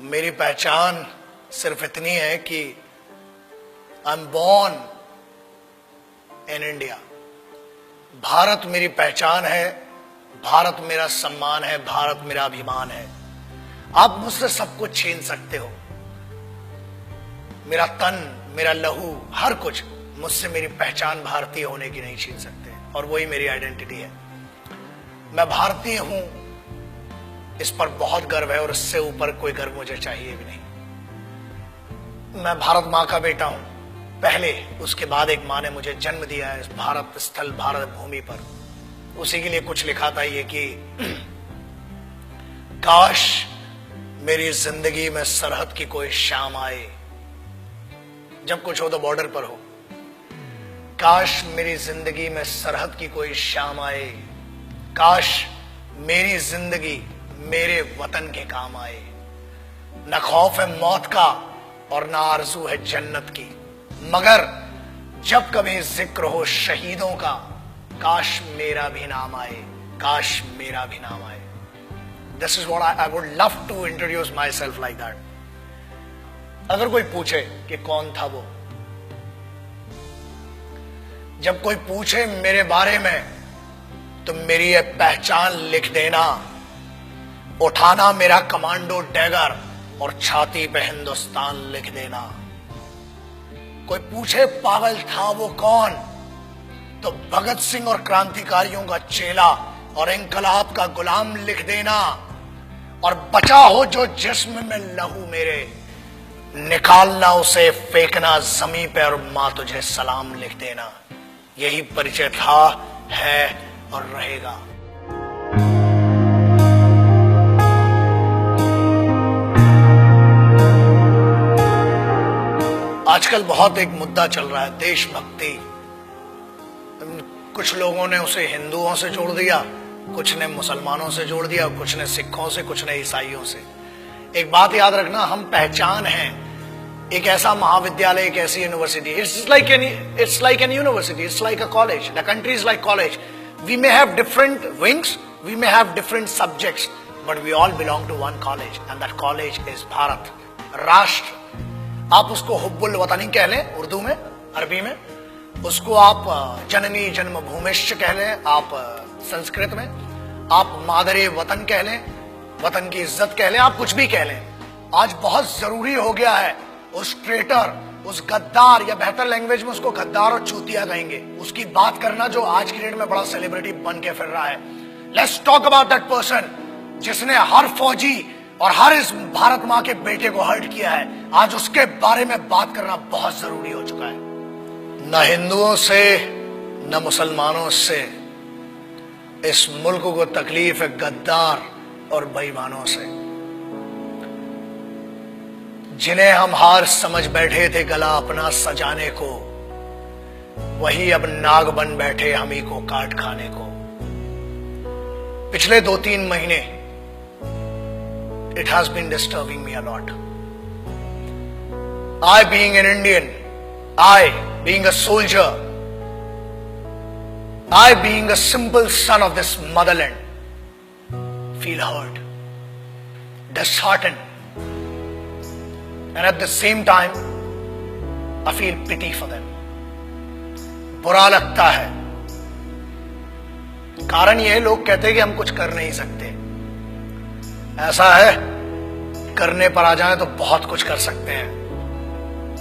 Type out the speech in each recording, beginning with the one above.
मेरी पहचान सिर्फ इतनी है कि I am born in India. Bharat मेरी पहचान है, भारत मेरा सम्मान है, भारत मेरा अभिमान है। आप मुझसे सब कुछ छीन सकते हो, मेरा तन, मेरा लहू, हर कुछ, मुझसे मेरी पहचान भारतीय होने की नहीं छीन सकते। और वही मेरी आइडेंटिटी है। मैं भारतीय हूं, इस पर बहुत गर्व है और इससे ऊपर कोई गर्व मुझे चाहिए भी नहीं। मैं भारत मां का बेटा हूं पहले, उसके बाद एक मां ने मुझे जन्म दिया है इस भारत स्थल, भारत भूमि पर। उसी के लिए कुछ लिखा था ये कि काश मेरी जिंदगी में सरहद की कोई शाम आए, जब कुछ हो तो बॉर्डर पर हो। काश मेरी जिंदगी में सरहद की कोई शाम आए, काश मेरी जिंदगी मेरे वतन के काम आए। न खौफ है मौत का और न आरजू है जन्नत की, मगर जब कभी जिक्र हो शहीदों का, काश मेरा भी नाम आए, काश मेरा भी नाम आए। This is what I would love to introduce myself like that. अगर कोई पूछे कि कौन था वो, जब कोई पूछे मेरे बारे में, तो मेरी ये पहचान लिख देना, उठाना मेरा कमांडो डैगर और छाती पे हिंदुस्तान लिख देना। कोई पूछे पागल था वो कौन, तो भगत सिंह और क्रांतिकारियों का चेला और इंकलाब का गुलाम लिख देना। और बचा हो जो जिस्म में लहू मेरे, निकालना उसे, फेंकना जमीन पे और मां तुझे सलाम लिख देना। यही परिचय था, है और रहेगा। आजकल बहुत एक मुद्दा चल रहा है, देशभक्ति। कुछ लोगों ने उसे हिंदुओं से जोड़ दिया, कुछ ने मुसलमानों से जोड़ दिया, कुछ ने सिखों से, कुछ ने ईसाइयों से। एक बात याद रखना, हम पहचान हैं एक ऐसा महाविद्यालय, एक ऐसी university. It's like an university, it's like a college, the country is like college. We may have different wings, we may have different subjects, but we all belong to one college and that college is Bharat, राष्ट्र। आप उसको हुब्बुल वतनी कह लें उर्दू में, अरबी में, उसको आप जननी जन्मभूमिश्च कह लें, आप संस्कृत में, आप मादरे वतन कह लें, वतन की इज्जत कह लें, आप कुछ भी कह लें। आज बहुत जरूरी हो गया है उस ट्रेटर, उस गद्दार, या बेहतर लैंग्वेज में उसको गद्दार और चूतिया कहेंगे, उसकी बात करना जो आज की डेट में बड़ा सेलिब्रिटी बन के फिर रहा है। Let's talk about that person जिसने हर फौजी और हर इस भारत मां के बेटे को हर्ट किया है। आज उसके बारे में बात करना बहुत जरूरी हो चुका है। न हिंदुओं से न मुसलमानों से इस मुल्क को तकलीफ है गद्दार और बेईमानों से, जिन्हें हम हार समझ बैठे थे गला अपना सजाने को, वही अब नाग बन बैठे हम ही को काट खाने को। पिछले 2-3 महीने it has been disturbing me a lot. I being an Indian, I being a soldier, I being a simple son of this motherland, feel hurt, disheartened, and at the same time I feel pity for them. बुरा लगता है। कारण यह, लोग कहते हैं कि हम कुछ कर नहीं सकते। ऐसा है, करने पर आ जाए तो बहुत कुछ कर सकते हैं,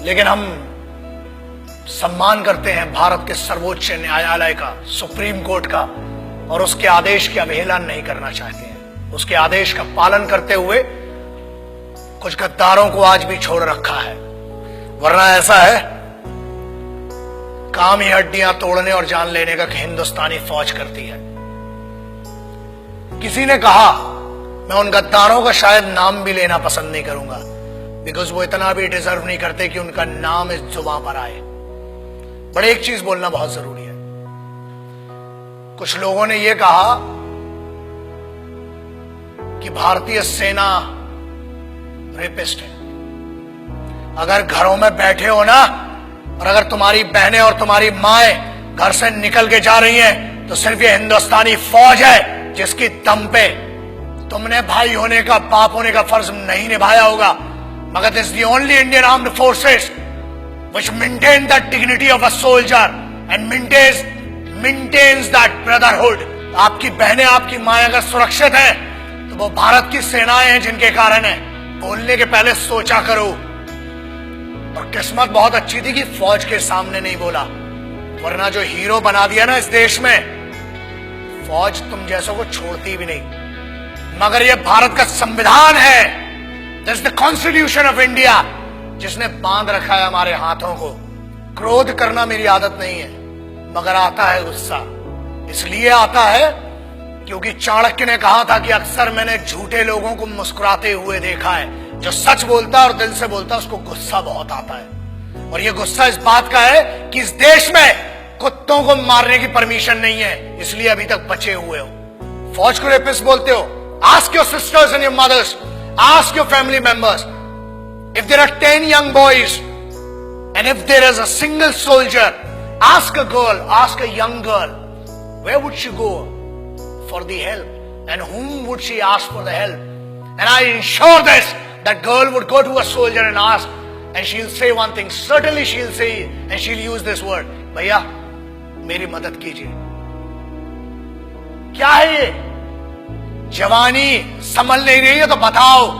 लेकिन हम सम्मान करते हैं भारत के सर्वोच्च न्यायालय का, सुप्रीम कोर्ट का, और उसके आदेश की अवहेलना नहीं करना चाहते हैं। उसके आदेश का पालन करते हुए कुछ गद्दारों को आज भी छोड़ रखा है। वरना ऐसा है, काम ही हड्डियां तोड़ने और जान लेने का हिंदुस्तानी फौज करती है। किसी ने कहा, मैं उन गद्दारों का शायद नाम भी लेना पसंद नहीं करूंगा, बिकॉज वो इतना भी डिजर्व नहीं करते कि उनका नाम इस जुबां पर आए। बट एक चीज बोलना बहुत जरूरी है। कुछ लोगों ने यह कहा कि भारतीय सेना रेपिस्ट है। अगर घरों में बैठे हो ना, और अगर तुम्हारी बहनें और तुम्हारी माएं घर से निकल के जा रही हैं, तो सिर्फ ये हिंदुस्तानी फौज है जिसकी दम पे तुमने भाई होने का, बाप होने का फर्ज नहीं निभाया होगा, मगर this is the only Indian armed forces which maintain that dignity of a soldier and maintains that brotherhood. आपकी बहनें, आपकी माएं अगर सुरक्षित हैं तो वो भारत की सेनाएं हैं जिनके कारण है। बोलने के पहले सोचा करो। और किस्मत बहुत अच्छी थी कि फौज के सामने नहीं बोला, वरना जो हीरो बना दिया ना इस देश में, फौज तुम जैसों को छोड़ती भी नहीं। मगर ये भारत का संविधान है, this is the constitution of India, जिसने बांध रखा है हमारे हाथों को। क्रोध करना मेरी आदत नहीं है, मगर आता है गुस्सा। इसलिए आता है क्योंकि चाणक्य ने कहा था कि अक्सर मैंने झूठे लोगों को मुस्कुराते हुए देखा है। जो सच बोलता है और दिल से बोलता है उसको गुस्सा बहुत आता है। और ये गुस्सा इस बात का है कि इस देश में कुत्तों को मारने की परमिशन नहीं है, इसलिए अभी तक बचे हुए हो। फौज को रेपिस्ट बोलते हो? Ask your sisters and your mothers, ask your family members, if there are 10 young boys and if there is a single soldier, ask a girl, ask a young girl, where would she go for the help and whom would she ask for the help? And I ensure this, that girl would go to a soldier and ask, and she'll say one thing, certainly she'll say, and she'll use this word, भैया मेरी मदद कीजिए। क्या है ये? जवानी संभल नहीं रही है तो बताओ।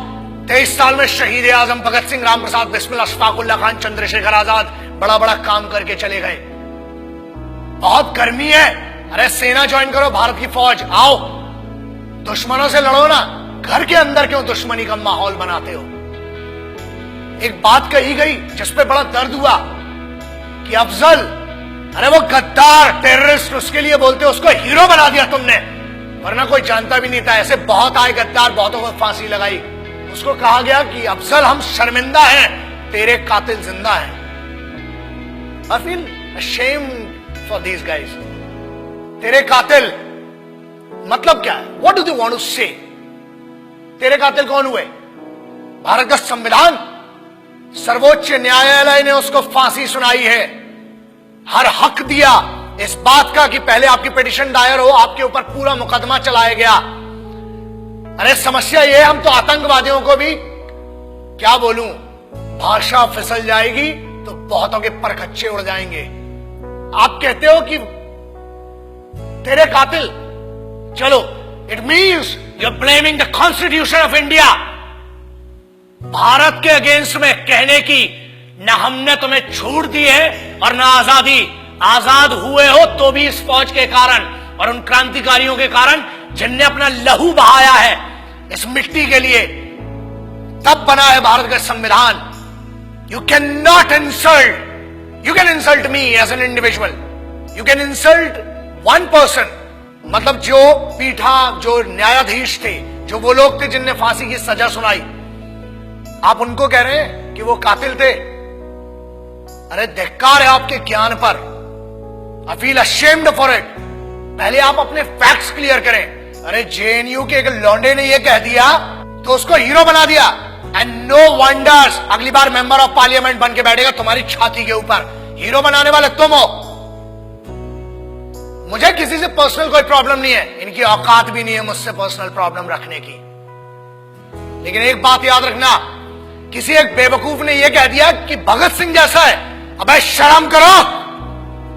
23 साल में शहीद आजम भगत सिंह, राम प्रसाद बिस्मिल, अशफाक उल्लाह खान, चंद्रशेखर आजाद बड़ा बड़ा काम करके चले गए। बहुत गर्मी है, अरे सेना ज्वाइन करो, भारत की फौज, आओ दुश्मनों से लड़ो ना। घर के अंदर क्यों दुश्मनी का माहौल बनाते हो? एक बात कही गई जिसपे बड़ा दर्द हुआ कि अफजल, अरे वो गद्दार टेररिस्ट, उसके लिए बोलते हो, उसको हीरो बना दिया तुमने, वरना कोई जानता भी नहीं था। ऐसे बहुत आए गद्दार, बहुतों को फांसी लगाई। उसको कहा गया कि अफजल हम शर्मिंदा हैं, तेरे कातिल जिंदा हैं। I feel ashamed for these guys. तेरे कातिल मतलब क्या है? What do they want to say? तेरे कातिल कौन हुए? भारत का संविधान, सर्वोच्च न्यायालय ने उसको फांसी सुनाई है। हर हक दिया इस बात का कि पहले आपकी पिटीशन दायर हो, आपके ऊपर पूरा मुकदमा चलाया गया। अरे समस्या ये, हम तो आतंकवादियों को भी क्या बोलूं, भाषा फिसल जाएगी तो बहुतों के परखच्चे उड़ जाएंगे। आप कहते हो कि तेरे कातिल, चलो, it means you are blaming the constitution of India. Bharat के अगेंस्ट में कहने की ना हमने तुम्हें छूट दी है और ना आजादी। आजाद हुए हो तो भी इस फौज के कारण और उन क्रांतिकारियों के कारण जिनने अपना लहू बहाया है इस मिट्टी के लिए, तब बना है भारत का संविधान। You can not insult, you can insult me as an individual, you can insult one person, मतलब जो पीठा, जो न्यायाधीश थे, जो वो लोग थे जिनने फांसी की सजा सुनाई, आप उनको कह रहे हैं कि वो कातिल थे। अरे धिक्कार है आपके ज्ञान पर। I feel ashamed for it. पहले आप अपने फैक्ट्स क्लियर करें। अरे जेएनयू के एक लौंडे ने ये कह दिया तो उसको हीरो बना दिया, एंड नो वंडर्स अगली बार मेंबर ऑफ पार्लियामेंट बन के बैठेगा तुम्हारी छाती के ऊपर। हीरो बनाने वाले तुम हो। मुझे किसी से पर्सनल कोई प्रॉब्लम नहीं है, इनकी औकात भी नहीं है मुझसे पर्सनल प्रॉब्लम रखने की। लेकिन एक बात याद रखना, किसी एक बेवकूफ ने यह कह दिया कि भगत सिंह जैसा है। अबे शर्म करो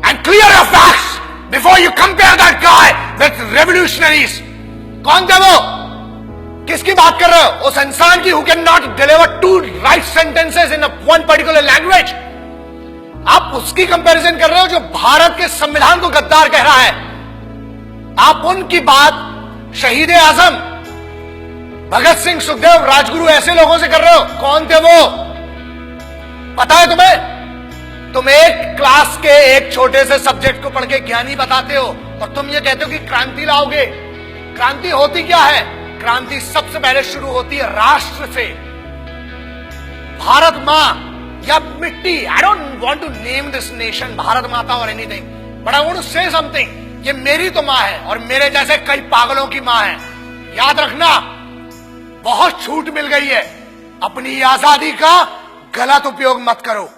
and clear your facts before you compare that guy with revolutionaries. कौन थे वो? किसकी बात कर रहे हो? उस इंसान की who can not deliver two right sentences in one particular language. आप उसकी कंपैरिजन कर रहे हो जो भारत के संविधान को गद्दार कह रहा है। आप उनकी बात शहीद आजम, भगत सिंह, सुखदेव, राजगुरु ऐसे लोगों से कर रहे हो। कौन थे वो? पता है तुम्हें? तुम एक क्लास के एक छोटे से सब्जेक्ट को पढ़ के ज्ञानी बताते हो और तुम ये कहते हो कि क्रांति लाओगे। क्रांति होती क्या है? क्रांति सबसे पहले शुरू होती है राष्ट्र से। भारत मां या मिट्टी, I don't want to name this nation Bharat माता और anything, but I want to say something. ये मेरी तो मां है और मेरे जैसे कई पागलों की मां है। याद रखना, बहुत छूट मिल गई है, अपनी आजादी का गलत उपयोग मत करो,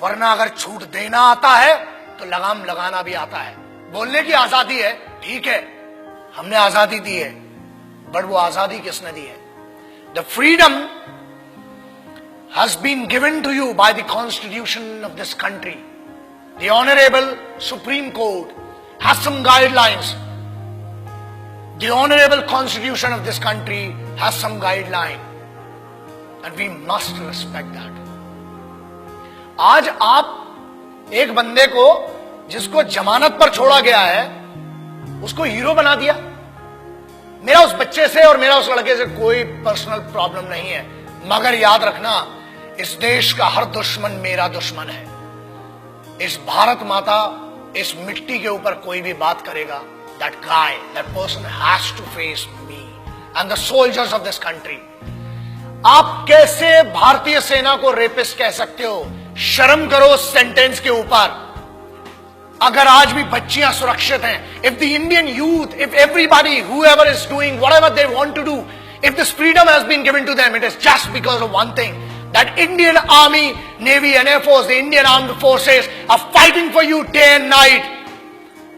वरना अगर छूट देना आता है तो लगाम लगाना भी आता है। बोलने की आजादी है, ठीक है, हमने आजादी दी है, बट वो आजादी किसने दी है? The freedom has been given to you by the constitution of this country. The Honorable Supreme Court has some guidelines. The Honorable Constitution of this country has some guideline. And we must respect that. आज आप एक बंदे को जिसको जमानत पर छोड़ा गया है उसको हीरो बना दिया। मेरा उस बच्चे से और मेरा उस लड़के से कोई पर्सनल प्रॉब्लम नहीं है, मगर याद रखना इस देश का हर दुश्मन मेरा दुश्मन है। इस भारत माता, इस मिट्टी के ऊपर कोई भी बात करेगा, that guy, that person has to face me and the soldiers of this country. आप कैसे भारतीय सेना को रेपिस्ट कह सकते हो? शर्म करो सेंटेंस के ऊपर। अगर आज भी बच्चियां सुरक्षित हैं, if the Indian youth, if everybody, whoever is doing whatever they want to do, if this freedom has been given to them, it is just because of one thing. That Indian Army, Navy and Air Force, the Indian Armed Forces are fighting for you day and night.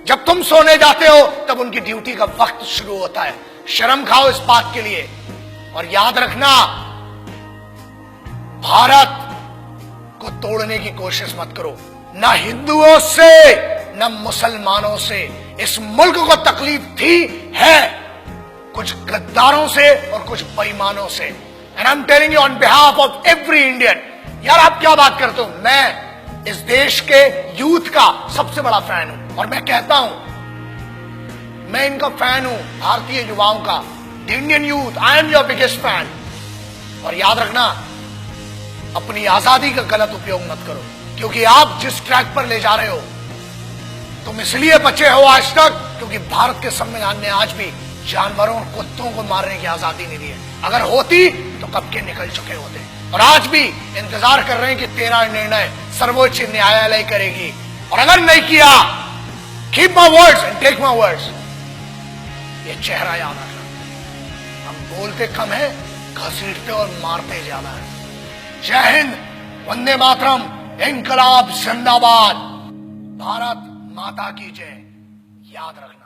जब तुम सोने जाते हो तब उनकी duty का वक्त शुरू होता है। शर्म खाओ इस बात के लिए। और याद रखना, भारत को तोड़ने की कोशिश मत करो। ना हिंदुओं से न मुसलमानों से इस मुल्क को तकलीफ थी, है कुछ गद्दारों से और कुछ बेईमानों से। And I'm telling you on behalf of every Indian, यार आप क्या बात करते हो? मैं इस देश के यूथ का सबसे बड़ा फैन हूं और मैं कहता हूं, मैं इनका फैन हूं, भारतीय युवाओं का। The Indian youth, I am your biggest fan. और याद रखना, अपनी आजादी का गलत उपयोग मत करो, क्योंकि आप जिस ट्रैक पर ले जा रहे हो, तुम इसलिए बचे हो आज तक क्योंकि भारत के संविधान ने आज भी जानवरों और कुत्तों को मारने की आजादी नहीं दी है। अगर होती तो कब के निकल चुके होते। और आज भी इंतजार कर रहे हैं कि तेरा निर्णय सर्वोच्च न्यायालय करेगी, और अगर नहीं किया, keep my words and take my words. ये चेहरा याद रखना, हम बोलते कम है, घसीटते और मारते ज्यादा है। जय हिंद, वंदे मातरम, इनकलाब जिंदाबाद, भारत माता की जय। याद रखना।